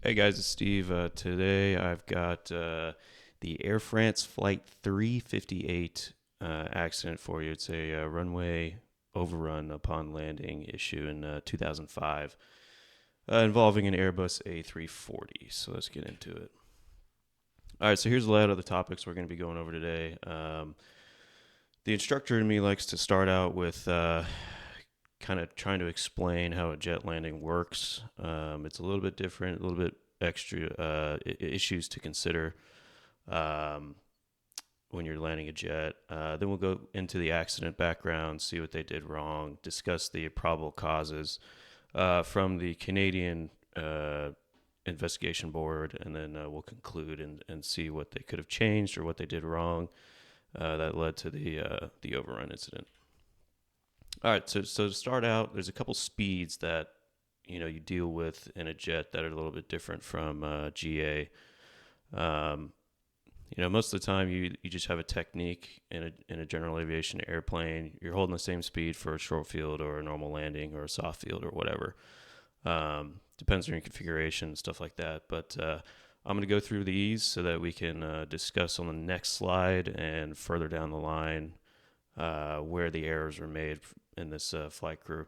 Hey guys, it's Steve. Today I've got the Air France Flight 358 accident for you. It's a runway overrun upon landing issue in 2005 involving an Airbus A340. So let's get into it. All right, so here's a lot of the topics we're going to be going over today. The instructor in me likes to start out with kind of trying to explain how a jet landing works. It's a little bit different, a little bit extra issues to consider um, when you're landing a jet. Then we'll go into the accident background, see what they did wrong, discuss the probable causes from the Canadian investigation board, and then we'll conclude and see what they could have changed or what they did wrong that led to the overrun incident. All right, so to start out, there's a couple speeds that you deal with in a jet that are a little bit different from GA. Um, most of the time you just have a technique in a general aviation airplane. You're holding the same speed for a short field or a normal landing or a soft field or whatever. Depends on your configuration and stuff like that. But I'm going to go through these so that we can discuss on the next slide and further down the line where the errors were made in this flight crew.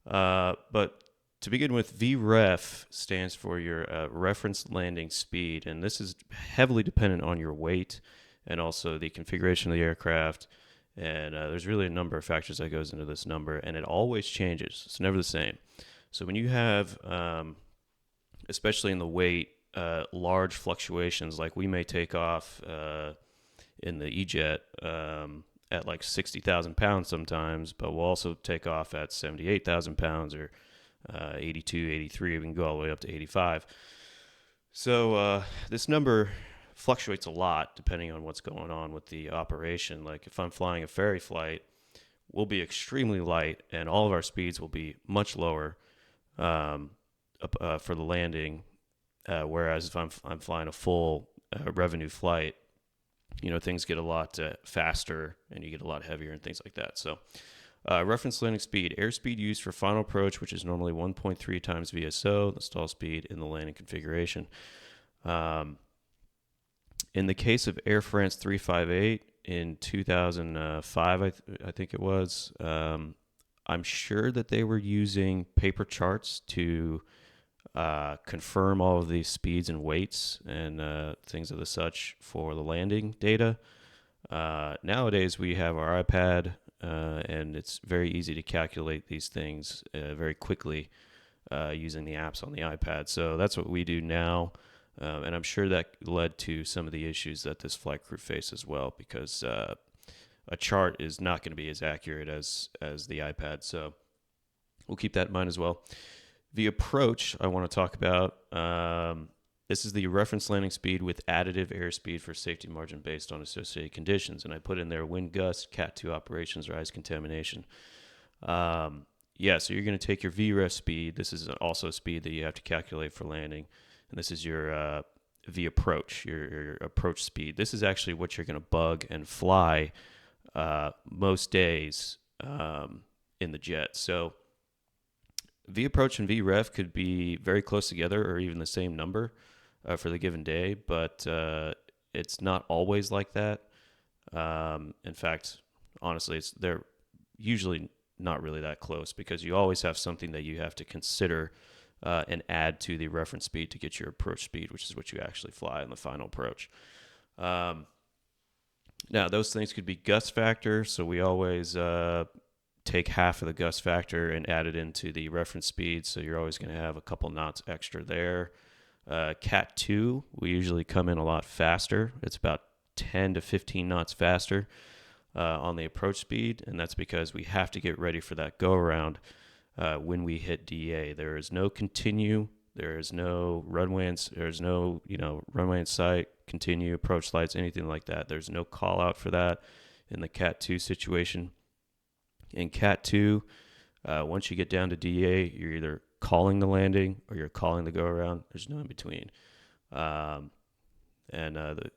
But to begin with, VREF stands for your reference landing speed, and this is heavily dependent on your weight and also the configuration of the aircraft. And there's really a number of factors that goes into this number, and it always changes. It's never the same. So when you have, especially in the weight, large fluctuations, like we may take off in the E-Jet at like 60,000 pounds sometimes, but we'll also take off at 78,000 pounds or 82, 83. We can go all the way up to 85. So this number fluctuates a lot depending on what's going on with the operation. Like if I'm flying a ferry flight, we'll be extremely light and all of our speeds will be much lower for the landing. Whereas if I'm flying a full revenue flight, things get a lot faster and you get a lot heavier and things like that. So reference landing speed, airspeed used for final approach, which is normally 1.3 times VSO, the stall speed in the landing configuration. In the case of Air France 358 in 2005, I think it was, I'm sure that they were using paper charts to confirm all of these speeds and weights and things of the such for the landing data. Nowadays, we have our iPad, and it's very easy to calculate these things very quickly using the apps on the iPad. So that's what we do now. And I'm sure that led to some of the issues that this flight crew faced as well, because a chart is not going to be as accurate as the iPad. So we'll keep that in mind as well. The approach I want to talk about, this is the reference landing speed with additive airspeed for safety margin based on associated conditions. And I put in there wind gust, Cat 2 operations, or ice contamination. So you're going to take your VREF speed. This is also a speed that you have to calculate for landing. And this is your V approach, your approach speed. This is actually what you're going to bug and fly most days in the jet. So V approach and VREF could be very close together or even the same number for the given day, but it's not always like that. In fact, honestly, they're usually not really that close because you always have something that you have to consider and add to the reference speed to get your approach speed, which is what you actually fly in the final approach. Now, those things could be gust factor, so we always take half of the gust factor and add it into the reference speed, so you're always going to have a couple knots extra there. Cat 2, we usually come in a lot faster. It's about 10 to 15 knots faster on the approach speed, and that's because we have to get ready for that go-around when we hit DA. There is no continue, there is no runway, there's no runway in sight, continue, approach lights, anything like that. There's no call out for that in the Cat 2 situation. In Cat 2, once you get down to DA, you're either calling the landing or you're calling the go-around. There's no in between.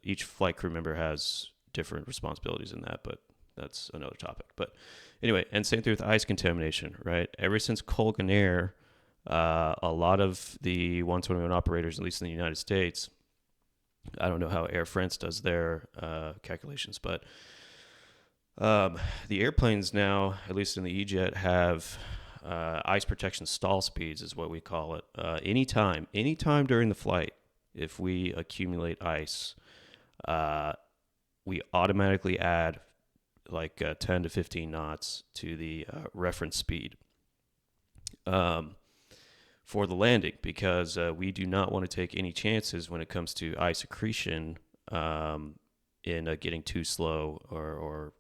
Each flight crew member has different responsibilities in that, but that's another topic. But anyway, and same thing with ice contamination, right? Ever since Colgan Air A lot of the 121 operators, at least in the United States, I don't know how Air France does their calculations, but the airplanes now, at least in the E-Jet, have ice protection stall speeds, is what we call it. Anytime during the flight, if we accumulate ice, we automatically add like 10 to 15 knots to the reference speed for the landing, because we do not want to take any chances when it comes to ice accretion in getting too slow or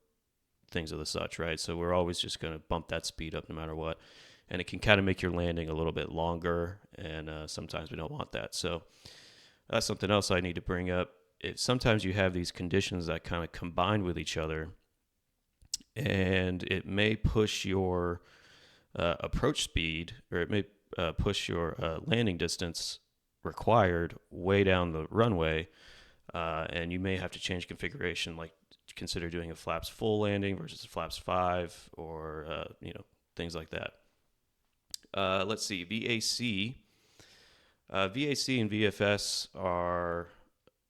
things of the such, right? So we're always just going to bump that speed up no matter what. And it can kind of make your landing a little bit longer, and sometimes we don't want that. So that's something else I need to bring up. Sometimes you have these conditions that kind of combine with each other, and it may push your approach speed, or it may push your landing distance required way down the runway, and you may have to change configuration, like consider doing a flaps full landing versus a flaps 5, or things like that. Let's see, VAC and VFS are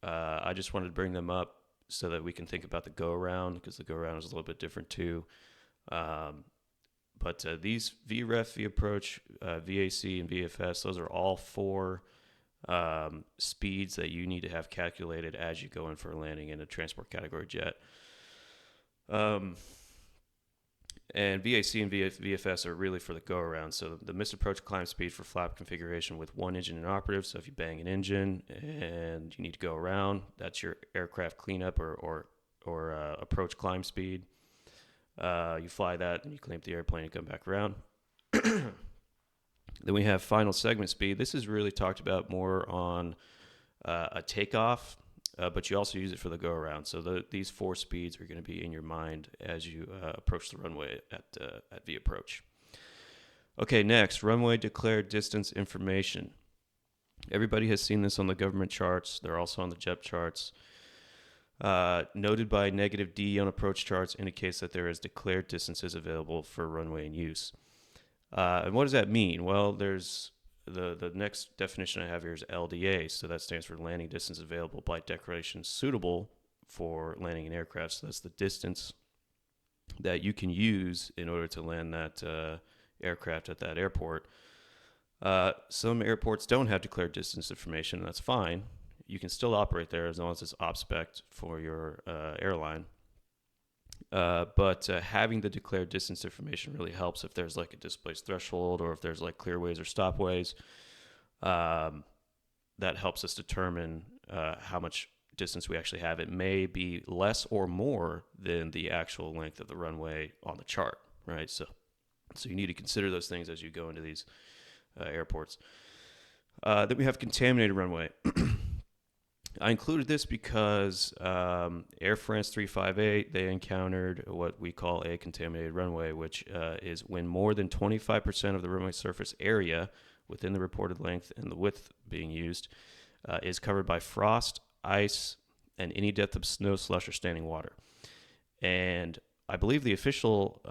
I just wanted to bring them up so that we can think about the go around, because the go around is a little bit different too. But these VREF, V approach, VAC, and VFS, those are all 4 speeds that you need to have calculated as you go in for a landing in a transport category jet. And VAC and VFS are really for the go around. So the missed approach climb speed for flap configuration with 1 engine inoperative. So if you bang an engine and you need to go around, that's your aircraft cleanup or approach climb speed. You fly that and you clean up the airplane and come back around. Then we have final segment speed. This is really talked about more on a takeoff, but you also use it for the go around. So these 4 speeds are going to be in your mind as you approach the runway at V approach. Okay, next, runway declared distance information. Everybody has seen this on the government charts. They're also on the JEP charts. Noted by -D on approach charts indicates that there is declared distances available for runway in use. And what does that mean? Well, there's the next definition I have here is LDA, so that stands for landing distance available by declaration suitable for landing an aircraft. So that's the distance that you can use in order to land that aircraft at that airport. Some airports don't have declared distance information, and that's fine. You can still operate there as long as it's OPSPECT for your airline. But having the declared distance information really helps if there's like a displaced threshold, or if there's like clearways or stopways. That helps us determine how much distance we actually have. It may be less or more than the actual length of the runway on the chart, right? So you need to consider those things as you go into these airports. Then we have contaminated runway. I included this because Air France 358, they encountered what we call a contaminated runway, which is when more than 25% of the runway surface area within the reported length and the width being used is covered by frost, ice, and any depth of snow, slush, or standing water. And I believe the official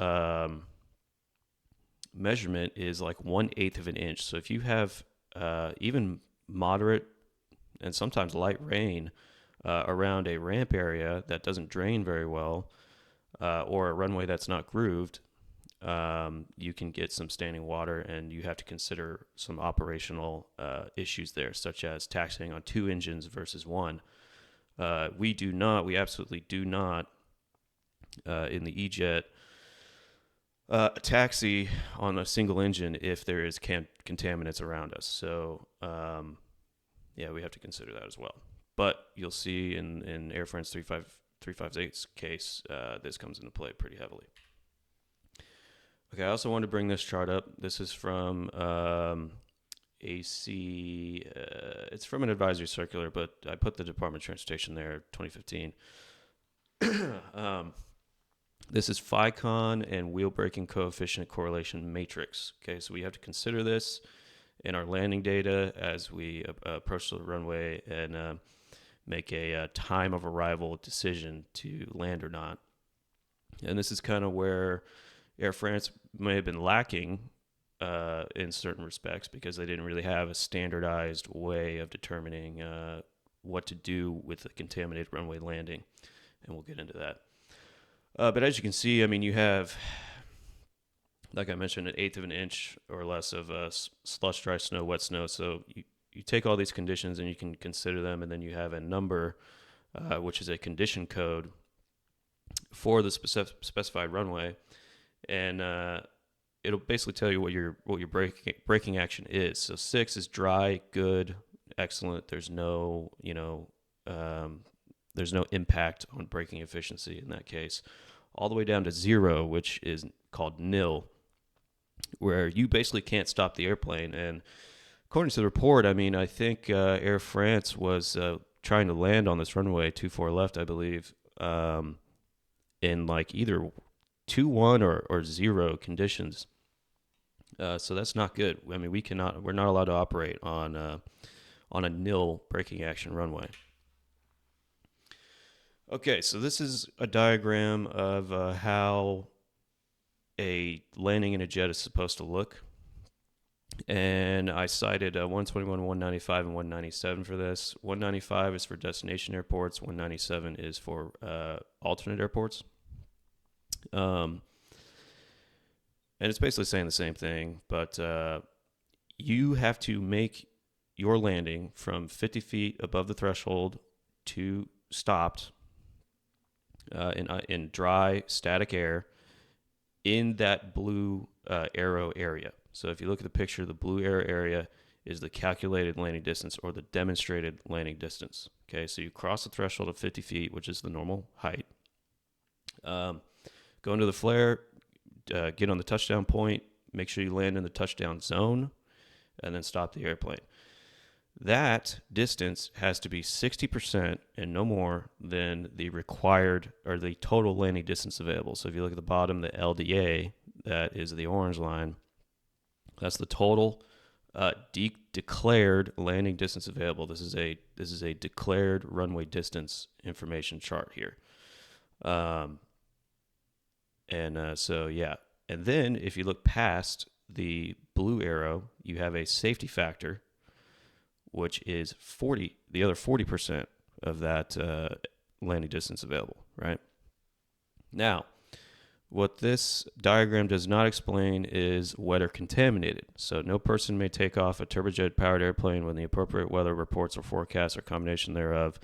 measurement is like 1/8 of an inch. So if you have even moderate and sometimes light rain around a ramp area that doesn't drain very well, or a runway that's not grooved, you can get some standing water, and you have to consider some operational issues there, such as taxiing on 2 engines versus 1. We absolutely do not, in the E-Jet, taxi on a single engine if there is contaminants around us. So, yeah, we have to consider that as well. But you'll see in Air France 358's case, this comes into play pretty heavily. Okay, I also wanted to bring this chart up. This is from AC. It's from an advisory circular, but I put the Department of Transportation there, 2015. This is FICON and wheel braking coefficient correlation matrix. Okay, so we have to consider this in our landing data as we approach the runway and make a time of arrival decision to land or not. And this is kind of where Air France may have been lacking in certain respects because they didn't really have a standardized way of determining what to do with a contaminated runway landing, and we'll get into that. But as you can see, I mean, you have, like I mentioned, an eighth of an inch or less of slush, dry snow, wet snow. So you take all these conditions and you can consider them, and then you have a number, which is a condition code for the specified runway, and it'll basically tell you what your braking action is. So 6 is dry, good, excellent. There's no there's no impact on braking efficiency in that case. All the way down to 0, which is called nil, where you basically can't stop the airplane. And according to the report, I mean, I think Air France was trying to land on this runway 24 left, I believe, in like either 2-1 or 0 conditions. So that's not good. I mean, we're not allowed to operate on a nil braking action runway. Okay, so this is a diagram of how a landing in a jet is supposed to look. And I cited 121, 195, and 197 for this. 195 is for destination airports. 197 is for alternate airports. And it's basically saying the same thing, but you have to make your landing from 50 feet above the threshold to stopped in dry, static air in that blue arrow area. So if you look at the picture, the blue arrow area is the calculated landing distance or the demonstrated landing distance. Okay, so you cross the threshold of 50 feet, which is the normal height. Go into the flare, get on the touchdown point, make sure you land in the touchdown zone, and then stop the airplane. That distance has to be 60% and no more than the required or the total landing distance available. So if you look at the bottom, the LDA, that is the orange line, that's the total declared landing distance available. This is a declared runway distance information chart here. So yeah. And then if you look past the blue arrow, you have a safety factor, which is the other 40% of that landing distance available, right? Now, what this diagram does not explain is wet or contaminated. So no person may take off a turbojet-powered airplane when the appropriate weather reports or forecasts or combination thereof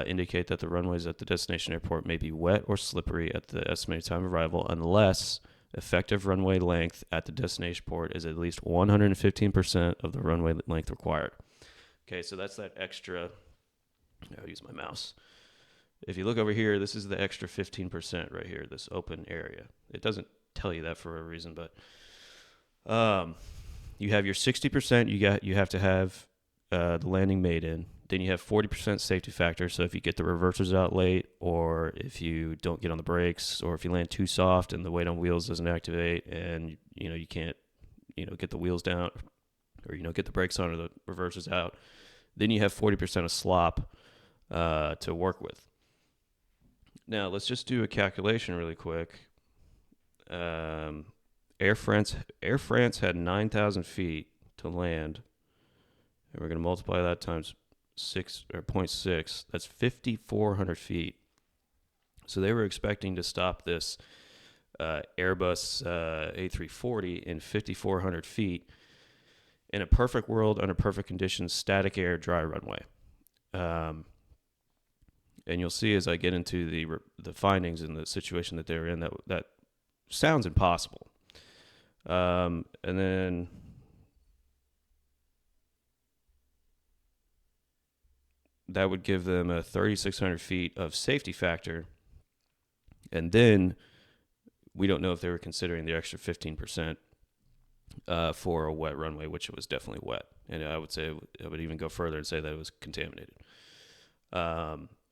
indicate that the runways at the destination airport may be wet or slippery at the estimated time of arrival unless effective runway length at the destination port is at least 115% of the runway length required. Okay, so that's that extra. I'll use my mouse. If you look over here, this is the extra 15% right here, this open area. It doesn't tell you that for a reason, but you have your 60%. You have to have the landing made in. Then you have 40% safety factor. So if you get the reversers out late, or if you don't get on the brakes, or if you land too soft and the weight on wheels doesn't activate, and you can't get the wheels down, or get the brakes on or the reversers out, then you have 40% of slop to work with. Now let's just do a calculation really quick. Air France had 9,000 feet to land, and we're going to multiply that times 0.6. That's 5,400 feet. So they were expecting to stop this Airbus A340 in 5,400 feet in a perfect world, under perfect conditions, static air, dry runway. And you'll see as I get into the findings and the situation that they're in that sounds impossible. And then that would give them a 3,600 feet of safety factor. And then we don't know if they were considering the extra 15% for a wet runway, which it was definitely wet. And I would even go further and say that it was contaminated.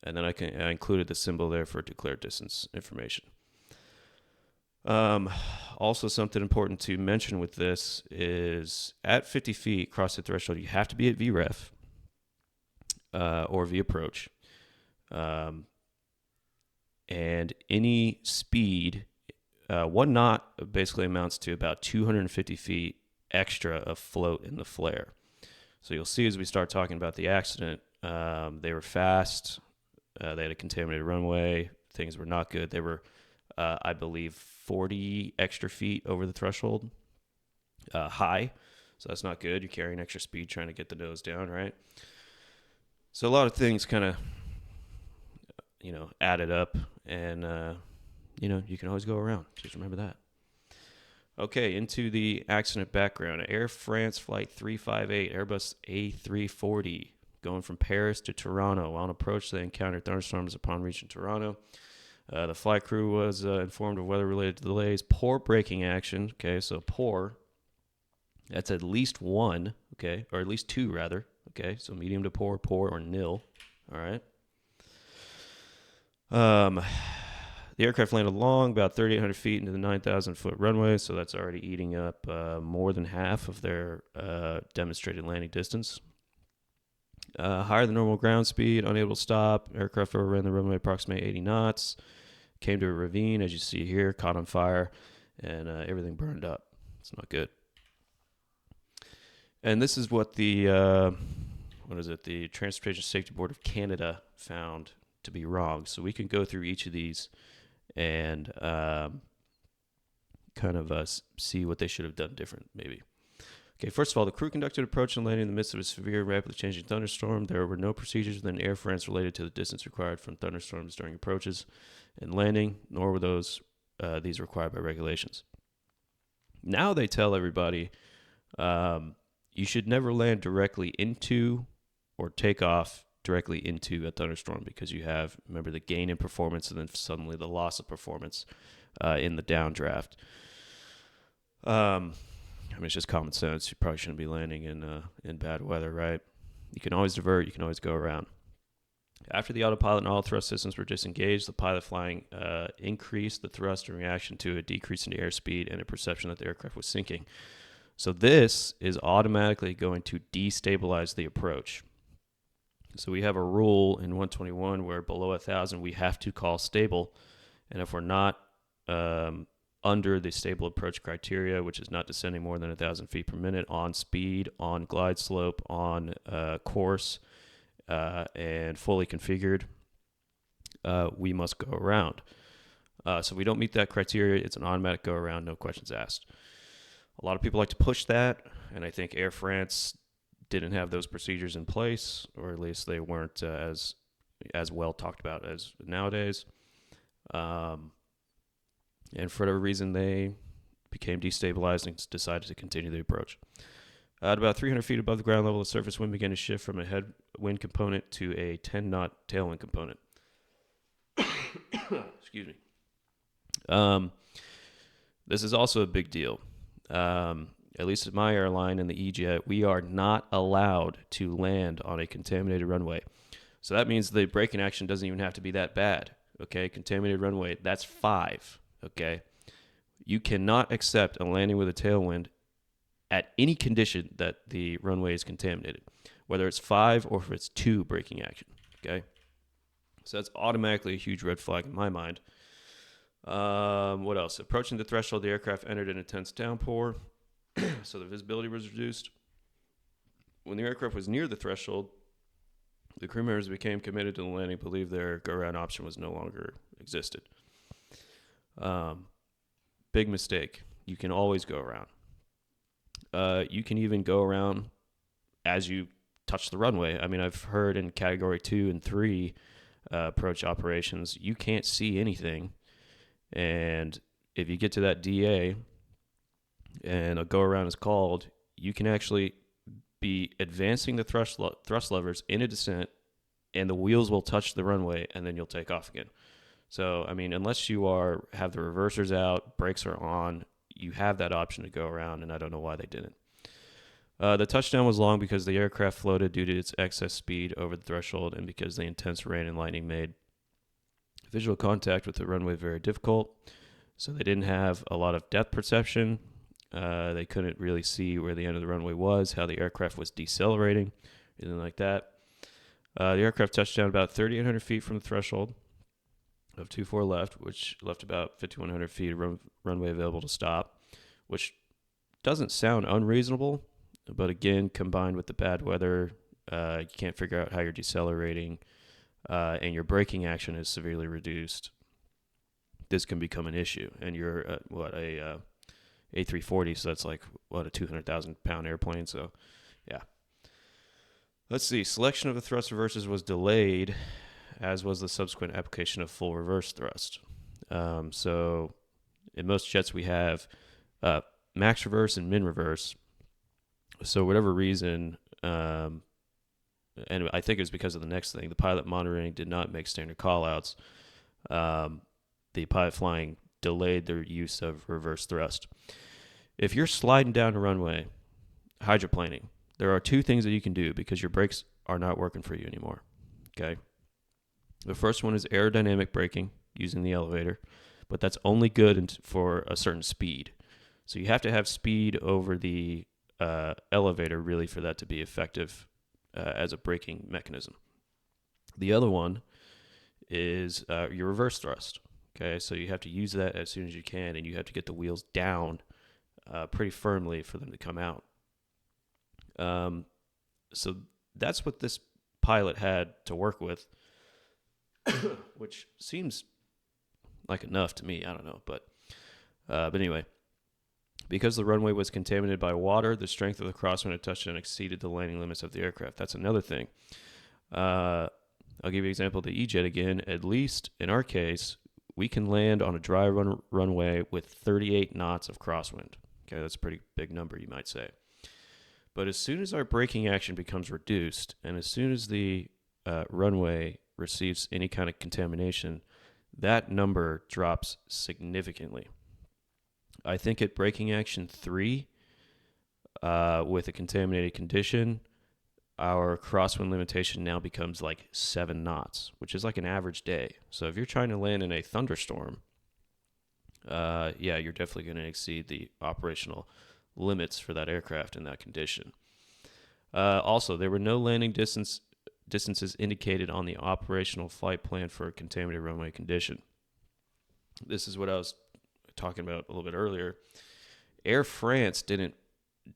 And then I included the symbol there for declared distance information. Also, something important to mention with this is at 50 feet cross the threshold, you have to be at VREF or V approach. And any speed, 1 knot basically amounts to about 250 feet extra afloat in the flare. So you'll see as we start talking about the accident, they were fast. They had a contaminated runway. Things were not good. They were, I believe, 40 extra feet over the threshold high. So that's not good. You're carrying extra speed trying to get the nose down, right? So a lot of things kind of, added up. And, you can always go around. Just remember that. Okay, into the accident background. Air France Flight 358, Airbus A340, going from Paris to Toronto. On approach, they encountered thunderstorms upon reaching Toronto. The flight crew was informed of weather-related delays, poor braking action. Okay, so poor. That's at least one, okay, or at least two, rather. Okay, so medium to poor, or nil. All right. The aircraft landed long, about 3,800 feet into the 9,000-foot runway, so that's already eating up more than half of their demonstrated landing distance. Higher than normal ground speed, unable to stop. Aircraft overran the runway approximately 80 knots. Came to a ravine, as you see here, caught on fire, and everything burned up. It's not good. And this is what the the Transportation Safety Board of Canada found to be wrong. So we can go through each of these and see what they should have done different, maybe. Okay, first of all, the crew conducted approach and landing in the midst of a severe, rapidly changing thunderstorm. There were no procedures within Air France related to the distance required from thunderstorms during approaches and landing, nor were these required by regulations. Now they tell everybody you should never land directly into or take off directly into a thunderstorm because you have, remember, the gain in performance and then suddenly the loss of performance in the downdraft. It's just common sense. You probably shouldn't be landing in bad weather, right? You can always divert. You can always go around. After the autopilot and all thrust systems were disengaged, the pilot flying increased the thrust in reaction to a decrease in the airspeed and a perception that the aircraft was sinking. So this is automatically going to destabilize the approach. So we have a rule in 121 where below 1,000 we have to call stable, and if we're not under the stable approach criteria, which is not descending more than 1,000 feet per minute on speed, on glide slope, on course, and fully configured, we must go around. So we don't meet that criteria. It's an automatic go around, no questions asked. A lot of people like to push that, and I think Air France didn't have those procedures in place, or at least they weren't as well talked about as nowadays. And for whatever reason, they became destabilized and decided to continue the approach. At about 300 feet above the ground level, the surface wind began to shift from a headwind component to a 10-knot tailwind component. Excuse me. This is also a big deal. At least at my airline in the E-Jet, we are not allowed to land on a contaminated runway. So that means the braking action doesn't even have to be that bad. Okay, contaminated runway, that's 5. Okay, you cannot accept a landing with a tailwind at any condition that the runway is contaminated, whether it's 5 or if it's 2 braking action. Okay, so that's automatically a huge red flag in my mind. What else? Approaching the threshold, the aircraft entered an intense downpour, so the visibility was reduced. When the aircraft was near the threshold, the crew members became committed to the landing, believed their go-around option was no longer existed. Big mistake. You can always go around. You can even go around as you touch the runway. I mean, I've heard in Category 2 and 3 approach operations, you can't see anything. And if you get to that DA and a go-around is called, you can actually be advancing the thrust levers in a descent, and the wheels will touch the runway, and then you'll take off again. So, I mean, unless you have the reversers out, brakes are on, you have that option to go around, and I don't know why they didn't. The touchdown was long because the aircraft floated due to its excess speed over the threshold and because the intense rain and lightning made visual contact with the runway very difficult. So they didn't have a lot of depth perception. They couldn't really see where the end of the runway was, how the aircraft was decelerating, anything like that. The aircraft touched down about 3,800 feet from the threshold of 24 left, which left about 5,100 feet of runway available to stop, which doesn't sound unreasonable, but again, combined with the bad weather, you can't figure out how you're decelerating, and your braking action is severely reduced. This can become an issue. And you're a A340, so that's like a 200,000-pound airplane. So, yeah. Let's see. Selection of the thrust reversers was delayed, as was the subsequent application of full reverse thrust. So, in most jets, we have max reverse and min reverse. So, whatever reason, and I think it was because of the next thing, the pilot monitoring did not make standard callouts. The pilot flying delayed their use of reverse thrust. If you're sliding down a runway, hydroplaning, there are two things that you can do because your brakes are not working for you anymore. Okay. The first one is aerodynamic braking using the elevator, but that's only good for a certain speed. So you have to have speed over the elevator really for that to be effective as a braking mechanism. The other one is your reverse thrust. Okay, so you have to use that as soon as you can, and you have to get the wheels down pretty firmly for them to come out. So that's what this pilot had to work with, which seems like enough to me. I don't know, but anyway, because the runway was contaminated by water, the strength of the crosswind it touched and exceeded the landing limits of the aircraft. That's another thing. I'll give you an example of the E-Jet again. At least in our case, we can land on a dry runway with 38 knots of crosswind. Okay, that's a pretty big number, you might say. But as soon as our braking action becomes reduced, and as soon as the runway receives any kind of contamination, that number drops significantly. I think at braking action 3, with a contaminated condition, our crosswind limitation now becomes like 7 knots, which is like an average day. So if you're trying to land in a thunderstorm, you're definitely going to exceed the operational limits for that aircraft in that condition. Also, there were no landing distances indicated on the operational flight plan for a contaminated runway condition. This is what I was talking about a little bit earlier. Air France didn't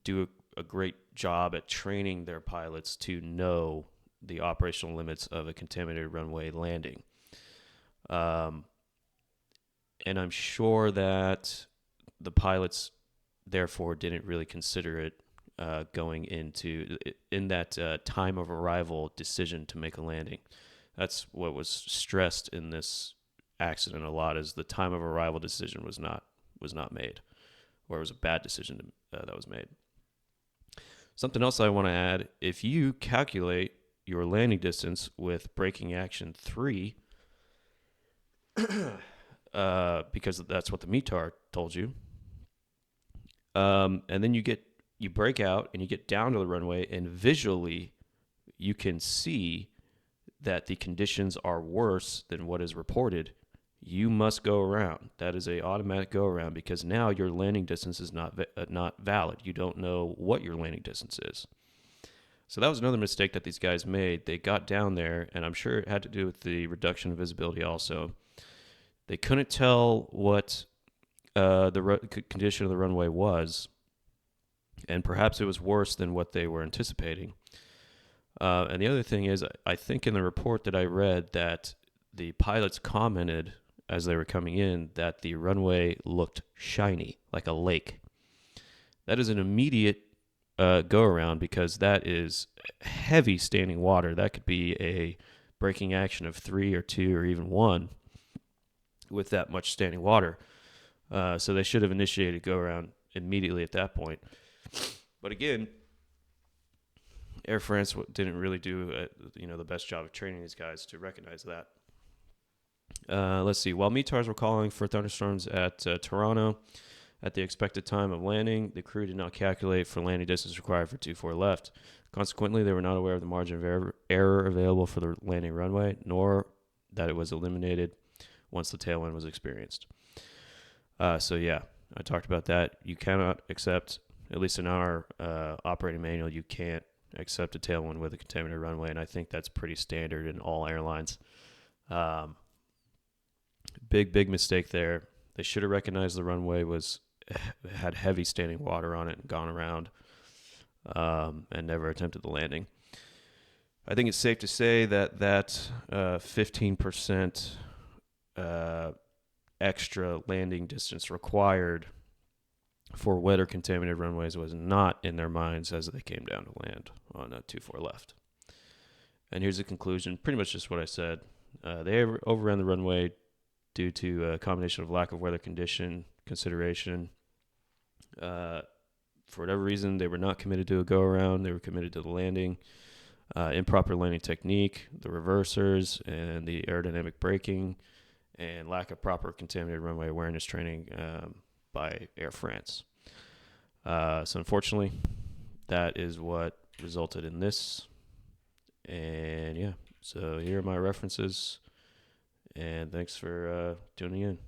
do a great job at training their pilots to know the operational limits of a contaminated runway landing. And I'm sure that the pilots, therefore, didn't really consider it going in that time of arrival decision to make a landing. That's what was stressed in this accident a lot, is the time of arrival decision was not made, or it was a bad decision that was made. Something else I want to add, if you calculate your landing distance with braking action 3, because that's what the METAR told you, and then you break out and you get down to the runway, and visually you can see that the conditions are worse than what is reported, you must go around. That is a automatic go around, because now your landing distance is not valid. You don't know what your landing distance is. So that was another mistake that these guys made. They got down there, and I'm sure it had to do with the reduction of visibility also. They couldn't tell what the condition of the runway was, and perhaps it was worse than what they were anticipating. And the other thing is, I think in the report that I read that the pilots commented as they were coming in that the runway looked shiny, like a lake. That is an immediate go around, because that is heavy standing water. That could be a braking action of 3 or 2 or even 1 with that much standing water. So they should have initiated go around immediately at that point. But again, Air France didn't really do the best job of training these guys to recognize that. Let's see. While METARs were calling for thunderstorms at Toronto at the expected time of landing, the crew did not calculate for landing distance required for 24 left. Consequently, they were not aware of the margin of error available for the landing runway, nor that it was eliminated once the tailwind was experienced. I talked about that. You cannot accept, at least in our operating manual, you can't accept a tailwind with a contaminated runway, and I think that's pretty standard in all airlines. Big mistake there. They should have recognized the runway was had heavy standing water on it and gone around, and never attempted the landing. I think it's safe to say that 15% extra landing distance required for weather contaminated runways was not in their minds as they came down to land on 24 left. And here's the conclusion, pretty much just what I said. They overran the runway due to a combination of lack of weather condition consideration. For whatever reason, they were not committed to a go-around. They were committed to the landing. Improper landing technique, the reversers, and the aerodynamic braking, and lack of proper contaminated runway awareness training by Air France. So unfortunately, that is what resulted in this. And yeah, so here are my references, and thanks for tuning in.